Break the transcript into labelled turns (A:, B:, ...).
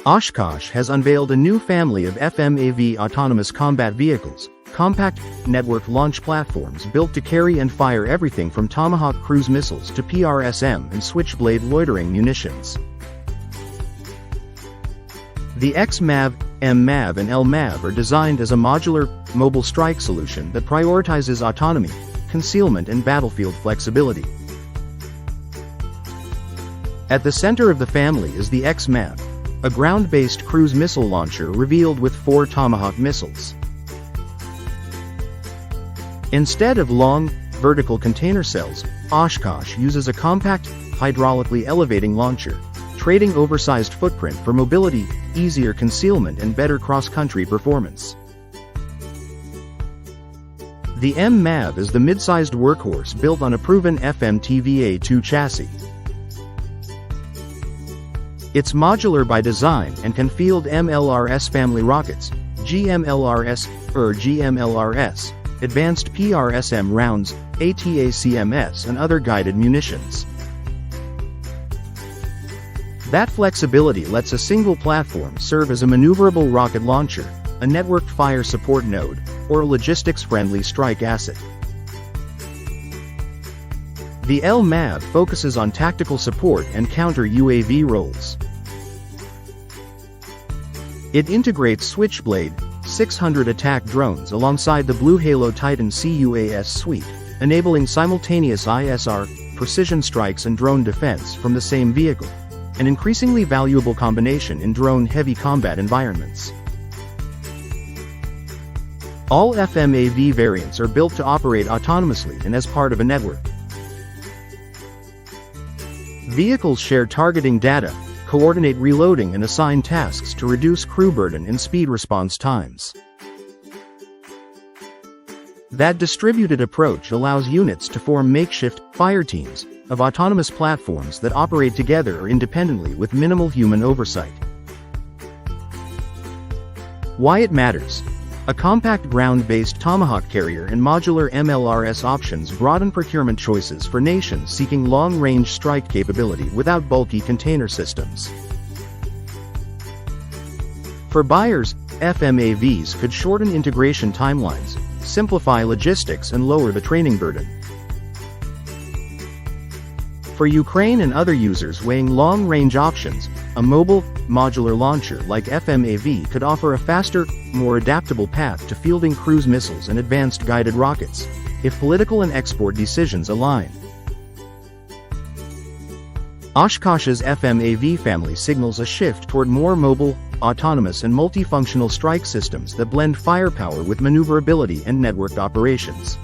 A: Oshkosh has unveiled a new family of FMAV autonomous combat vehicles, compact, networked launch platforms built to carry and fire everything from Tomahawk cruise missiles to PrSM and Switchblade loitering munitions. The X-MAV, M-MAV and L-MAV are designed as a modular, mobile strike solution that prioritizes autonomy, concealment and battlefield flexibility. At the center of the family is the X-MAV, a ground-based cruise missile launcher revealed with 4 Tomahawk missiles. Instead of long, vertical container cells, Oshkosh uses a compact, hydraulically elevating launcher, trading oversized footprint for mobility, easier concealment and better cross-country performance. The M-MAV is the mid-sized workhorse built on a proven FMTVA-2 chassis. It's modular by design and can field MLRS family rockets, GMLRS, GMLRS, advanced PrSM rounds, ATACMS and other guided munitions. That flexibility lets a single platform serve as a maneuverable rocket launcher, a networked fire support node, or a logistics-friendly strike asset. The L-MAV focuses on tactical support and counter-UAV roles. It integrates Switchblade 600 attack drones alongside the Blue Halo Titan CUAS suite, enabling simultaneous ISR, precision strikes and drone defense from the same vehicle, an increasingly valuable combination in drone-heavy combat environments. All FMAV variants are built to operate autonomously and as part of a network. Vehicles share targeting data, coordinate reloading and assign tasks to reduce crew burden and speed response times. That distributed approach allows units to form makeshift fire teams of autonomous platforms that operate together or independently with minimal human oversight. Why it matters. A compact ground-based Tomahawk carrier and modular MLRS options broaden procurement choices for nations seeking long-range strike capability without bulky container systems. For buyers, FMAVs could shorten integration timelines, simplify logistics and lower the training burden. For Ukraine and other users weighing long-range options, a mobile, modular launcher like FMAV could offer a faster, more adaptable path to fielding cruise missiles and advanced guided rockets, if political and export decisions align. Oshkosh's FMAV family signals a shift toward more mobile, autonomous and multifunctional strike systems that blend firepower with maneuverability and networked operations.